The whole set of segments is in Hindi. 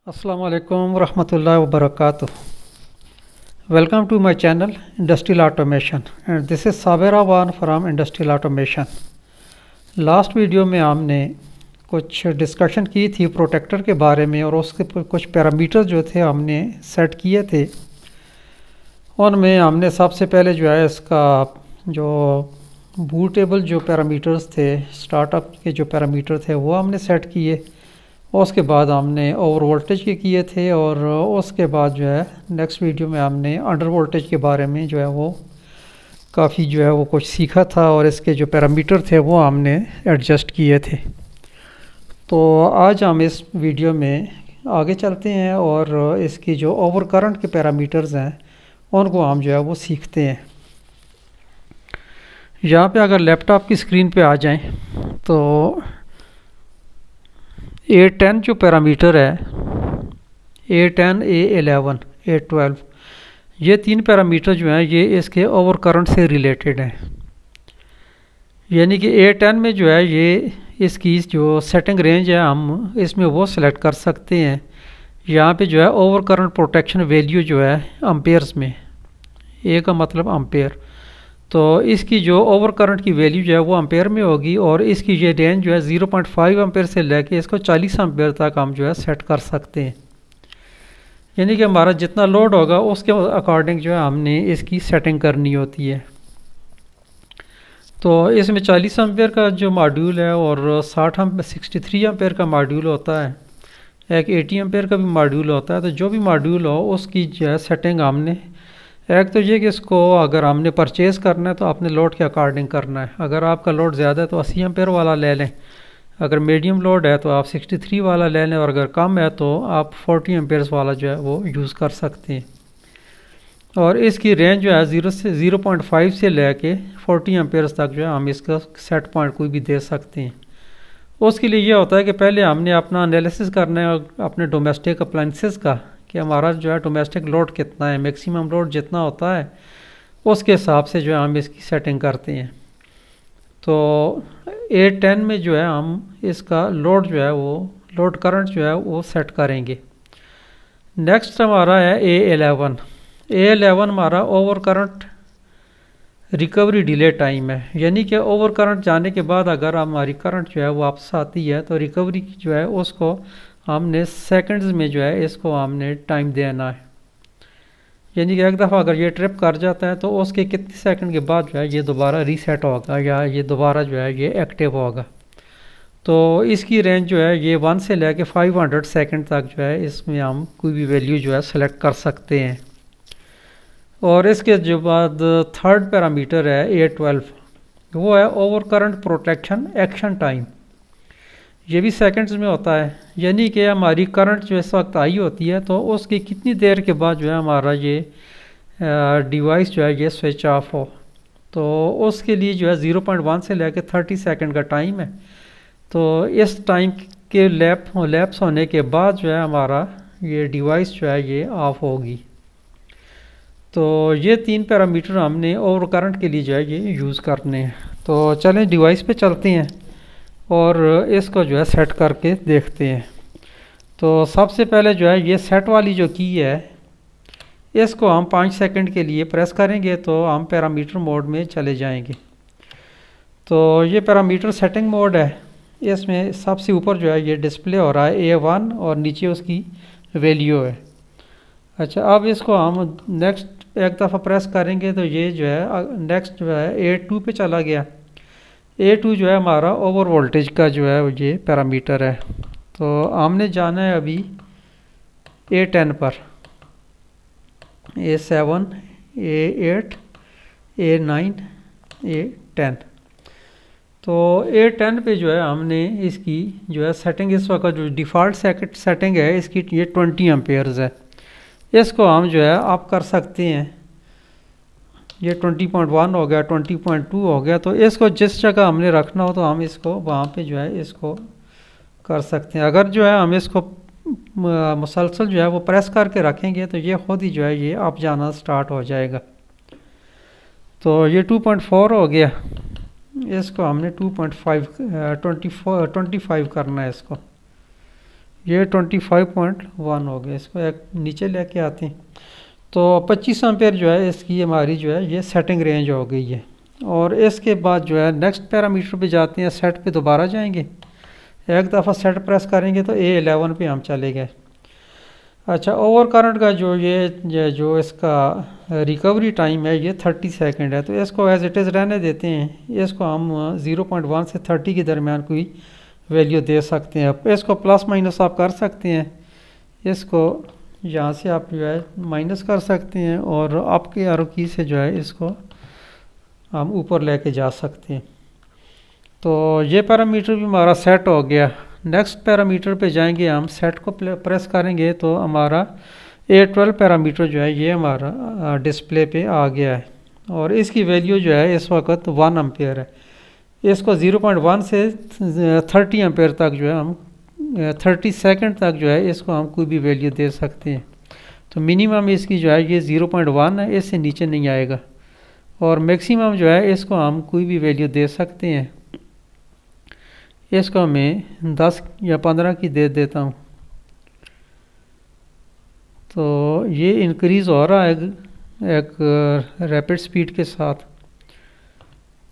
अस्सलाम वालेकुम रहमतुल्लाहि व बरकातुहू। Welcome to my channel industrial automation and this is Sabir Awan from industrial automation. Last video में हमने कुछ डिस्कशन की थी प्रोटेक्टर के बारे में और उसके कुछ पैरामीटर जो थे हमने सेट किए थे। उनमें हमने सबसे पहले जो है इसका जो बूटेबल जो पैरामीटर्स थे, स्टार्टअप के जो पैरामीटर थे वो हमने सेट किए। उसके बाद हमने ओवर वोल्टेज के किए थे और उसके बाद जो है नेक्स्ट वीडियो में हमने अंडर वोल्टेज के बारे में जो है वो काफ़ी जो है वो कुछ सीखा था और इसके जो पैरामीटर थे वो हमने एडजस्ट किए थे। तो आज हम इस वीडियो में आगे चलते हैं और इसकी जो ओवर करंट के पैरामीटर्स हैं उनको हम जो है वो सीखते हैं। यहाँ पे अगर लैपटॉप की स्क्रीन पे आ जाएं तो A10 जो पैरामीटर है, A10, A11, A12, ये तीन पैरामीटर जो हैं ये इसके ओवर करंट से रिलेटेड हैं। यानी कि A10 में जो है ये इसकी जो सेटिंग रेंज है हम इसमें वो सिलेक्ट कर सकते हैं। यहाँ पे जो है ओवर करंट प्रोटेक्शन वैल्यू जो है एम्पेयर्स में, A का मतलब एम्पेयर, तो इसकी जो ओवर करंट की वैल्यू जो है वो एम्पेयर में होगी और इसकी ये रेंज जो है 0.5 एम्पेयर से लेके इसको 40 एम्पेयर तक हम जो है सेट कर सकते हैं। यानी कि हमारा जितना लोड होगा उसके अकॉर्डिंग जो है हमने इसकी सेटिंग करनी होती है। तो इसमें 40 एम्पेयर का जो मॉड्यूल है और 63 एम्पेयर का मॉड्यूल होता है, एक 80 एम्पेयर का भी मॉड्यूल होता है। तो जो भी मॉड्यूल हो उसकी जो है सेटिंग हमने, एक तो ये कि इसको अगर हमने परचेज़ करना है तो अपने लोड के अकॉर्डिंग करना है। अगर आपका लोड ज़्यादा है तो 80 एम्पेयर वाला ले लें, अगर मीडियम लोड है तो आप 63 वाला ले लें और अगर कम है तो आप 40 एम्पेयर्स वाला जो है वो यूज़ कर सकते हैं। और इसकी रेंज जो है 0.5 से लेके 40 एम्पेयर्स तक जो है हम इसका सेट पॉइंट कोई भी दे सकते हैं। उसके लिए ये होता है कि पहले हमने अपना एनालिसिस करना है अपने डोमेस्टिक अप्लाइंसेस का कि हमारा जो है डोमेस्टिक लोड कितना है, मैक्सिमम लोड जितना होता है उसके हिसाब से जो है हम इसकी सेटिंग करते हैं। तो A10 में जो है हम इसका लोड जो है वो लोड करंट जो है वो सेट करेंगे। नेक्स्ट हमारा है A11। A11 हमारा over current recovery delay time है। यानी कि ओवर करंट जाने के बाद अगर हमारी करंट जो है वो वापस आती है तो रिकवरी जो है उसको हमने सेकंड्स में जो है इसको हमने टाइम देना है। यानी कि एक दफ़ा अगर ये ट्रिप कर जाता है तो उसके कितने सेकंड के बाद जो है ये दोबारा रीसेट होगा या ये दोबारा जो है ये एक्टिव होगा। तो इसकी रेंज जो है ये 1 से लेके 500 सेकंड तक जो है इसमें हम कोई भी वैल्यू जो है सेलेक्ट कर सकते हैं। और इसके जो बाद थर्ड पैरामीटर है A12, वो है over current protection action time. ये भी सेकंड्स में होता है। यानी कि हमारी करंट जो इस वक्त आई होती है तो उसकी कितनी देर के बाद जो है हमारा ये डिवाइस जो है ये स्विच ऑफ हो, तो उसके लिए जो है 0.1 से लेकर 30 सेकंड का टाइम है। तो इस टाइम के लैप्स होने के बाद जो है हमारा ये डिवाइस जो है ये ऑफ होगी। तो ये तीन पैरामीटर हमने ओवर करंट के लिए जो है ये यूज़ करने हैं। तो चलें डिवाइस पे चलते हैं और इसको जो है सेट करके देखते हैं। तो सबसे पहले जो है ये सेट वाली जो की है इसको हम 5 सेकंड के लिए प्रेस करेंगे तो हम पैरामीटर मोड में चले जाएंगे। तो ये पैरामीटर सेटिंग मोड है, इसमें सबसे ऊपर जो है ये डिस्प्ले हो रहा है A1 और नीचे उसकी वैल्यू है। अच्छा, अब इसको हम नेक्स्ट एक दफ़ा प्रेस करेंगे तो ये जो है नेक्स्ट जो है A2 पे चला गया। A2 जो है हमारा ओवर वोल्टेज का जो है ये पैरामीटर है। तो हमने जाना है अभी A10 पर, A7, A8, A9, A10। तो A10 पे जो है हमने इसकी जो है सेटिंग इस वक्त जो डिफ़ॉल्ट सेटिंग है इसकी ये 20 एम्पेयर्स है। इसको हम जो है अप कर सकते हैं, ये 20.1 हो गया, 20.2 हो गया। तो इसको जिस जगह हमने रखना हो तो हम इसको वहाँ पे जो है इसको कर सकते हैं। अगर जो है हम इसको मुसलसल जो है वो प्रेस करके रखेंगे तो ये खुद ही जो है ये अप जाना स्टार्ट हो जाएगा। तो ये 2.4 हो गया, इसको हमने 2.5 25 करना है इसको। ये 25.1 हो गया। इसको एक नीचे लेके आते हैं तो 25 एम्पेयर जो है इसकी हमारी जो है ये सेटिंग रेंज हो गई है। और इसके बाद जो है नेक्स्ट पैरामीटर पे जाते हैं, सेट पे दोबारा जाएंगे, एक दफ़ा सेट प्रेस करेंगे तो A11 पे हम चले गए। अच्छा, ओवर करंट का जो इसका रिकवरी टाइम है ये 30 सेकंड है, तो इसको एज इट इज़ रहने देते हैं। इसको हम 0.1 से 30 के दरमियान कोई वैल्यू दे सकते हैं। अब इसको प्लस माइनस आप कर सकते हैं, इसको यहाँ से आप जो है माइनस कर सकते हैं और आपके एरो की से जो है इसको हम ऊपर लेके जा सकते हैं। तो ये पैरामीटर भी हमारा सेट हो गया। नेक्स्ट पैरामीटर पे जाएंगे हम, सेट को प्रेस करेंगे तो हमारा A12 पैरामीटर जो है ये हमारा डिस्प्ले पे आ गया है और इसकी वैल्यू जो है इस वक्त 1 एम्पेयर है। इसको 0.1 से 30 एम्पेयर तक जो है हम 30 सेकंड तक जो है इसको हम कोई भी वैल्यू दे सकते हैं। तो मिनिमम इसकी जो है ये 0.1 है, इससे नीचे नहीं आएगा। और मैक्सिमम जो है इसको हम कोई भी वैल्यू दे सकते हैं। इसको मैं 10 या 15 की दे देता हूँ। तो ये इंक्रीज़ हो रहा है एक रैपिड स्पीड के साथ।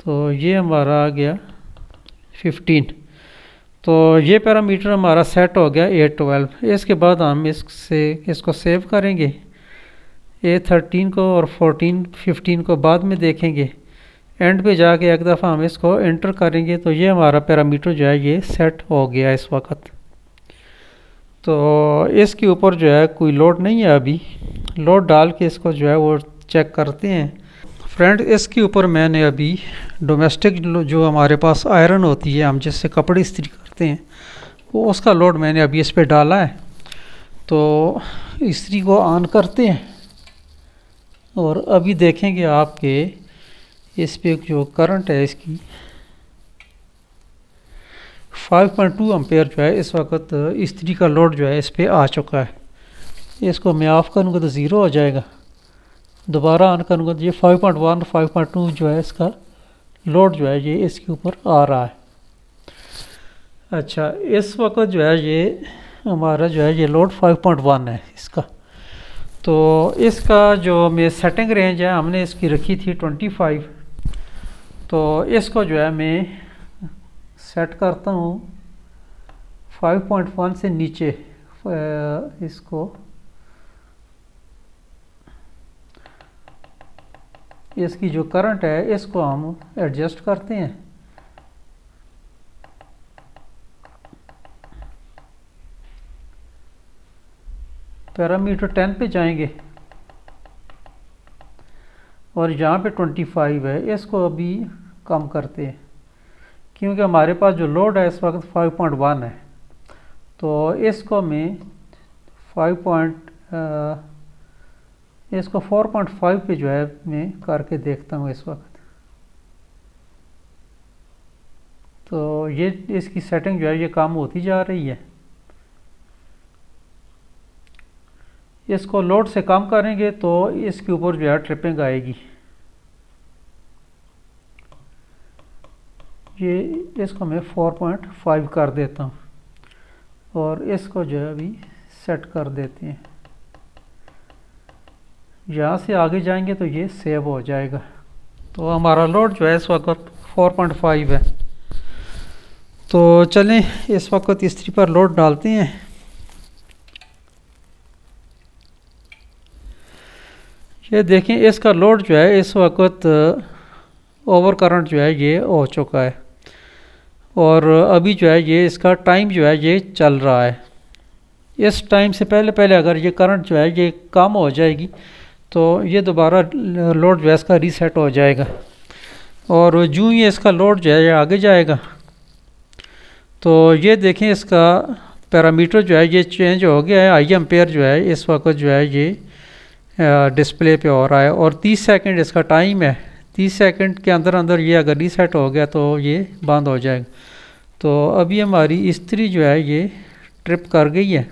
तो ये हमारा आ गया 15। तो ये पैरामीटर हमारा सेट हो गया A12। इसके बाद हम इसको सेव करेंगे। A13 को और 15 को बाद में देखेंगे। एंड पे जाके एक दफ़ा हम इसको एंटर करेंगे तो ये हमारा पैरामीटर जो है ये सेट हो गया इस वक्त। तो इसके ऊपर जो है कोई लोड नहीं है, अभी लोड डाल के इसको जो है वो चेक करते हैं। फ्रेंड, इसके ऊपर मैंने अभी डोमेस्टिक जो हमारे पास आयरन होती है, हम जिससे कपड़े इस्त्री करते हैं, वो उसका लोड मैंने अभी इस पर डाला है। तो इस्त्री को ऑन करते हैं और अभी देखेंगे आपके इस पे जो करंट है इसकी 5.2 एम्पेयर जो है इस वक्त इस्त्री का लोड जो है इस पे आ चुका है। इसको मैं ऑफ़ करूँगा तो ज़ीरो हो जाएगा, दोबारा ऑन करूँगा तो ये 5.1 5.2 जो है इसका लोड जो है ये इसके ऊपर आ रहा है। अच्छा, इस वक्त जो है ये हमारा जो है ये लोड 5.1 है इसका। तो इसका जो मैं सेटिंग रेंज है हमने इसकी रखी थी 25। तो इसको जो है मैं सेट करता हूँ 5.1 से नीचे। इसको इसकी जो करंट है इसको हम एडजस्ट करते हैं। पैरामीटर 10 पे जाएंगे और यहाँ पे 25 है, इसको अभी कम करते हैं क्योंकि हमारे पास जो लोड है इस वक्त 5.1 है। तो इसको मैं इसको 4.5 पे जो है मैं करके देखता हूँ इस वक्त। तो ये इसकी सेटिंग जो है ये कम होती जा रही है। इसको लोड से कम करेंगे तो इसके ऊपर जो है ट्रिपिंग आएगी। ये इसको मैं 4.5 कर देता हूँ और इसको जो है अभी सेट कर देते हैं। यहाँ से आगे जाएंगे तो ये सेव हो जाएगा। तो हमारा लोड जो है इस वक्त 4.5 है। तो चलें इस वक्त इस्त्री पर लोड डालते हैं। ये देखें इसका लोड जो है इस वक्त ओवर करंट जो है ये हो चुका है और अभी जो है ये इसका टाइम जो है ये चल रहा है। इस टाइम से पहले अगर ये करंट जो है ये कम हो जाएगी तो ये दोबारा लोड जो है इसका रीसेट हो जाएगा और जो ही इसका लोड जो है ये आगे जाएगा। तो ये देखें इसका पैरामीटर जो है ये चेंज हो गया है। आई एम्पेयर जो है इस वक्त जो है ये डिस्प्ले पे हो रहा है और 30 सेकंड इसका टाइम है। 30 सेकंड के अंदर अंदर ये अगर रीसेट हो गया तो ये बंद हो जाएगा। तो अभी हमारी इस्त्री जो है ये ट्रिप कर गई है।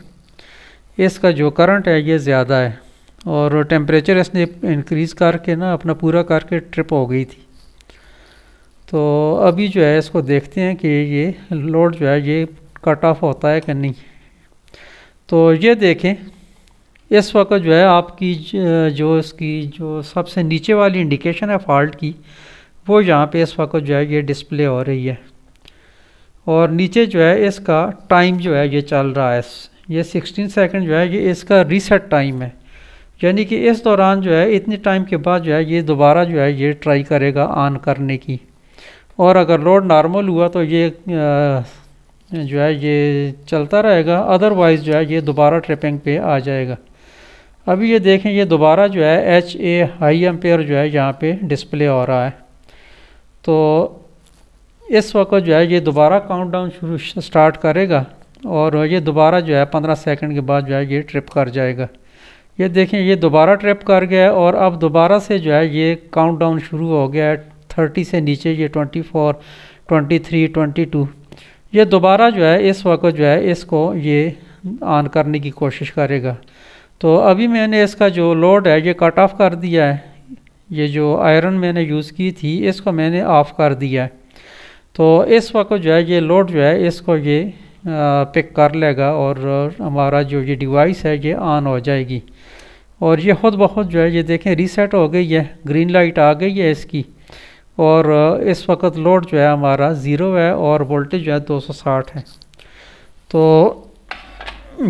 इसका जो करंट है ये ज़्यादा है और टेम्परेचर इसने इंक्रीज़ करके ना अपना पूरा करके ट्रिप हो गई थी। तो अभी जो है इसको देखते हैं कि ये लोड जो है ये कट ऑफ होता है कि नहीं। तो ये देखें इस वक्त जो है आपकी जो इसकी जो सबसे नीचे वाली इंडिकेशन है फॉल्ट की, वो यहाँ पे इस वक्त जो है ये डिस्प्ले हो रही है। और नीचे जो है इसका टाइम जो है ये चल रहा है, ये 16 सेकंड जो है ये इसका रीसेट टाइम है। यानी कि इस दौरान जो है इतने टाइम के बाद जो है ये दोबारा जो है ये ट्राई करेगा ऑन करने की। और अगर लोड नॉर्मल हुआ तो ये जो है ये चलता रहेगा, अदरवाइज़ जो है ये दोबारा ट्रिपिंग पे आ जाएगा। अभी ये देखें ये दोबारा जो है HA हाई एम्पेयर जो है यहाँ पे डिस्प्ले हो रहा है। तो इस वक्त जो है ये दोबारा काउंटडाउन स्टार्ट करेगा और ये दोबारा जो है 15 सेकंड के बाद जो है ये ट्रिप कर जाएगा। ये देखें ये दोबारा ट्रिप कर गया है और अब दोबारा से जो है ये काउंटडाउन शुरू हो गया है। 30 से नीचे ये 24, 23, 22, ये दोबारा जो है इस वक्त जो है इसको ये ऑन करने की कोशिश करेगा। तो अभी मैंने इसका जो लोड है ये कट ऑफ कर दिया है। ये जो आयरन मैंने यूज़ की थी इसको मैंने ऑफ़ कर दिया है। तो इस वक्त जो है ये लोड जो है इसको ये पिक कर लेगा और हमारा जो ये डिवाइस है ये ऑन हो जाएगी। और ये खुद ब खुद जो है ये देखें रीसेट हो गई है, ग्रीन लाइट आ गई है इसकी। और इस वक्त लोड जो है हमारा 0 है और वोल्टेज जो है 260 है। तो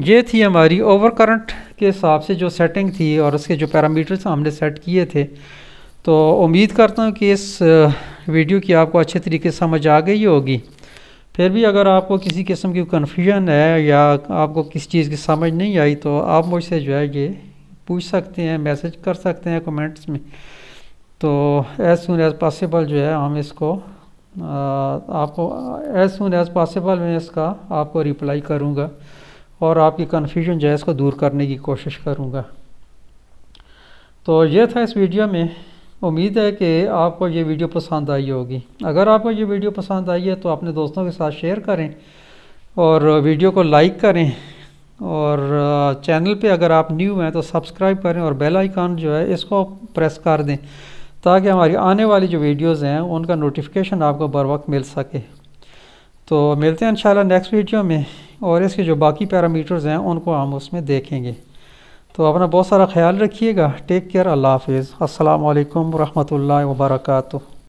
ये थी हमारी ओवर करंट के हिसाब से जो सेटिंग थी और उसके जो पैरामीटर्स हमने सेट किए थे। तो उम्मीद करता हूँ कि इस वीडियो की आपको अच्छे तरीके से समझ आ गई होगी। फिर भी अगर आपको किसी किस्म की कन्फ्यूजन है या आपको किसी चीज़ की समझ नहीं आई तो आप मुझसे जो है ये पूछ सकते हैं, मैसेज कर सकते हैं कमेंट्स में। तो एज़ सुन एज़ पॉसिबल जो है हम इसको आपको एज़ सुन एज़ पॉसिबल मैं इसका आपको रिप्लाई करूँगा और आपकी कन्फ्यूजन जो है इसको दूर करने की कोशिश करूँगा। तो ये था इस वीडियो में। उम्मीद है कि आपको ये वीडियो पसंद आई होगी। अगर आपको ये वीडियो पसंद आई है तो अपने दोस्तों के साथ शेयर करें और वीडियो को लाइक करें। और चैनल पे अगर आप न्यू हैं तो सब्सक्राइब करें और बेल आइकन जो है इसको प्रेस कर दें ताकि हमारी आने वाली जो वीडियोज़ हैं उनका नोटिफिकेशन आपको बर वक्त मिल सके। तो मिलते हैं इंशाल्लाह नेक्स्ट वीडियो में और इसके जो बाकी पैरामीटर्स हैं उनको हम उसमें देखेंगे। तो अपना बहुत सारा ख्याल रखिएगा। Take care. अल्लाह हाफिज़। अस्सलाम वालेकुम रहमतुल्लाहि व बरकातुहू।